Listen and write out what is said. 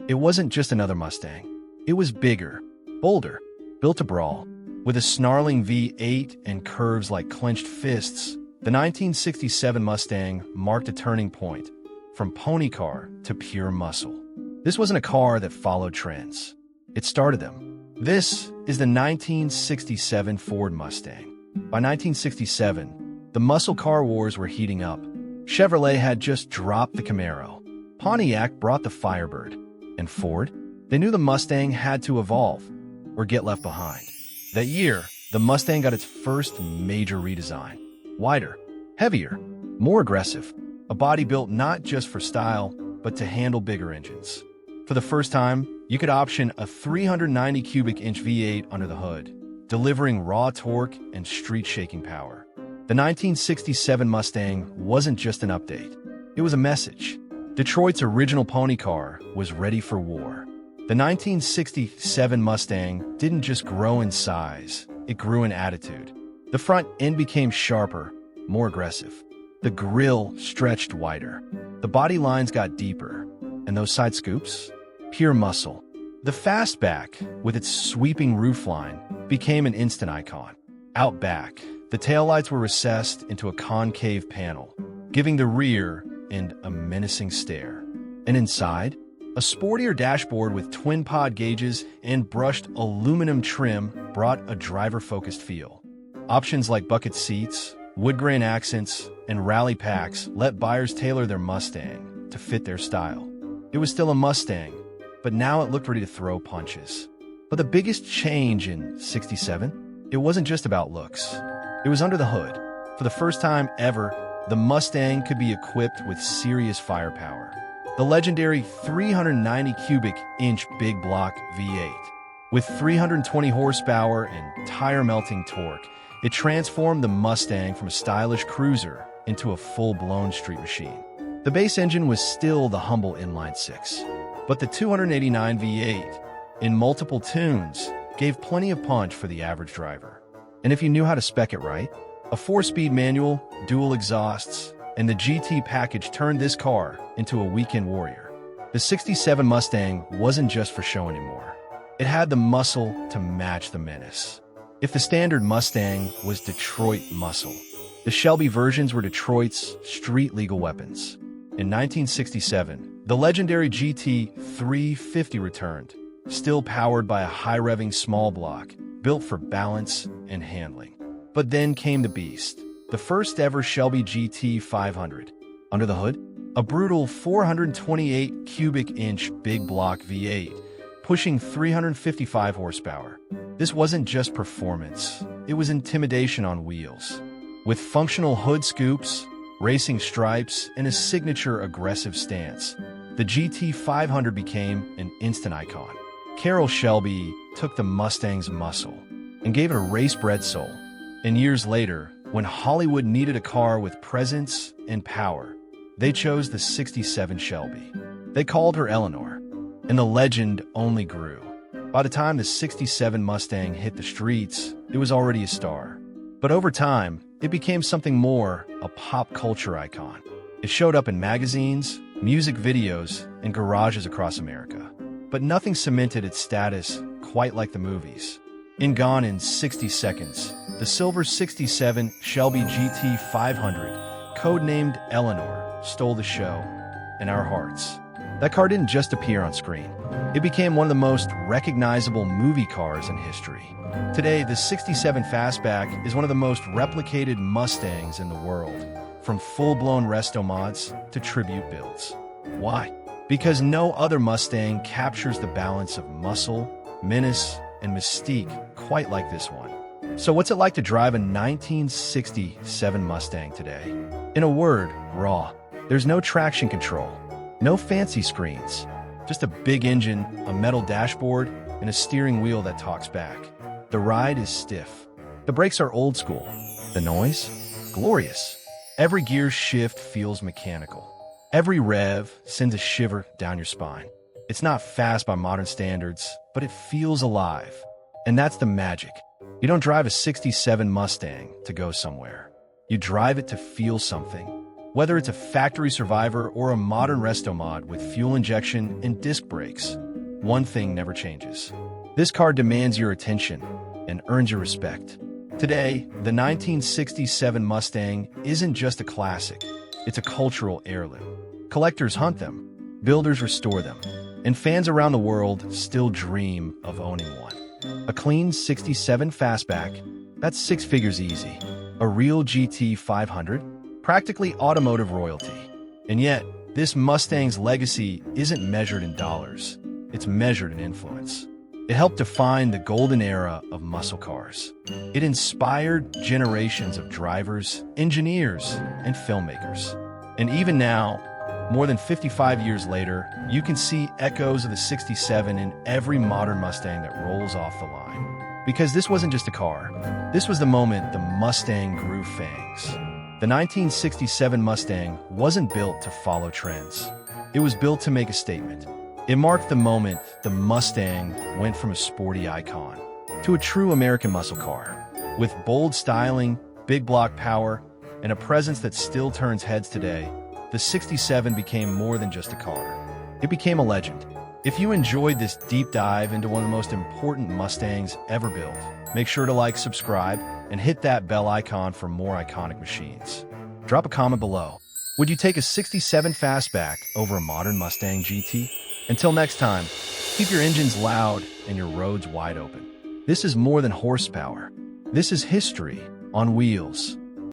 It wasn't just another Mustang. It was bigger, bolder, built to brawl. With a snarling V8 and curves like clenched fists, the 1967 Mustang marked a turning point, from pony car to pure muscle. This wasn't a car that followed trends. It started them. This is the 1967 Ford Mustang. By 1967, the muscle car wars were heating up. Chevrolet had just dropped the Camaro. Pontiac brought the Firebird. And Ford? They knew the Mustang had to evolve or get left behind. That year, the Mustang got its first major redesign. Wider, heavier, more aggressive. A body built not just for style, but to handle bigger engines. For the first time, you could option a 390 cubic inch V8 under the hood, delivering raw torque and street-shaking power. The 1967 Mustang wasn't just an update. It was a message. Detroit's original pony car was ready for war. The 1967 Mustang didn't just grow in size, it grew in attitude. The front end became sharper, more aggressive. The grille stretched wider. The body lines got deeper. And those side scoops? Pure muscle. The Fastback, with its sweeping roofline, became an instant icon. Out back, the taillights were recessed into a concave panel, giving the rear end a menacing stare. And inside, a sportier dashboard with twin-pod gauges and brushed aluminum trim brought a driver-focused feel. Options like bucket seats, wood grain accents, and rally packs let buyers tailor their Mustang to fit their style. It was still a Mustang, but now it looked ready to throw punches. But the biggest change in '67, it wasn't just about looks. It was under the hood. For the first time ever, the Mustang could be equipped with serious firepower. The legendary 390 cubic inch big block V8. With 320 horsepower and tire-melting torque, it transformed the Mustang from a stylish cruiser into a full-blown street machine. The base engine was still the humble inline-six, but the 289 V8, in multiple tunes, gave plenty of punch for the average driver. And if you knew how to spec it right, a 4-speed manual, dual exhausts, and the GT package turned this car into a weekend warrior. The '67 Mustang wasn't just for show anymore. It had the muscle to match the menace. If the standard Mustang was Detroit muscle, the Shelby versions were Detroit's street-legal weapons. In 1967, the legendary GT350 returned, still powered by a high-revving small block, built for balance and handling. But then came the beast, the first-ever Shelby GT500. Under the hood, a brutal 428 cubic inch big block V8, pushing 355 horsepower. This wasn't just performance, it was intimidation on wheels. With functional hood scoops, racing stripes, and a signature aggressive stance, the GT500 became an instant icon. Carroll Shelby took the Mustang's muscle and gave it a race-bred soul. And years later, when Hollywood needed a car with presence and power, they chose the '67 Shelby. They called her Eleanor, and the legend only grew. By the time the '67 Mustang hit the streets, it was already a star. But over time, it became something more, a pop culture icon. It showed up in magazines, music videos, and garages across America. But nothing cemented its status quite like the movies. In Gone in 60 Seconds, the silver '67 Shelby GT500, codenamed Eleanor, stole the show and our hearts. That car didn't just appear on screen. It became one of the most recognizable movie cars in history. Today, the '67 Fastback is one of the most replicated Mustangs in the world, from full-blown resto mods to tribute builds. Why? Because no other Mustang captures the balance of muscle, menace, and mystique quite like this one. So what's it like to drive a 1967 Mustang today? In a word, raw. There's no traction control, no fancy screens, just a big engine, a metal dashboard, and a steering wheel that talks back. The ride is stiff. The brakes are old school. The noise? Glorious. Every gear shift feels mechanical. Every rev sends a shiver down your spine. It's not fast by modern standards, but it feels alive. And that's the magic. You don't drive a '67 Mustang to go somewhere. You drive it to feel something. Whether it's a factory survivor or a modern resto mod with fuel injection and disc brakes, one thing never changes. This car demands your attention and earns your respect. Today, the 1967 Mustang isn't just a classic, it's a cultural heirloom. Collectors hunt them, builders restore them, and fans around the world still dream of owning one. A clean 67 Fastback, that's six figures easy. A real GT500, practically automotive royalty. And yet, this Mustang's legacy isn't measured in dollars, it's measured in influence. It helped define the golden era of muscle cars. It inspired generations of drivers, engineers, and filmmakers. And even now, more than 55 years later, you can see echoes of the 67 in every modern Mustang that rolls off the line. Because this wasn't just a car. This was the moment the Mustang grew fangs. The 1967 Mustang wasn't built to follow trends. It was built to make a statement. It marked the moment the Mustang went from a sporty icon to a true American muscle car. With bold styling, big block power, and a presence that still turns heads today, the 67 became more than just a car. It became a legend. If you enjoyed this deep dive into one of the most important Mustangs ever built, make sure to like, subscribe, and hit that bell icon for more iconic machines. Drop a comment below. Would you take a 67 Fastback over a modern Mustang GT? Until next time, keep your engines loud and your roads wide open. This is more than horsepower. This is history on wheels.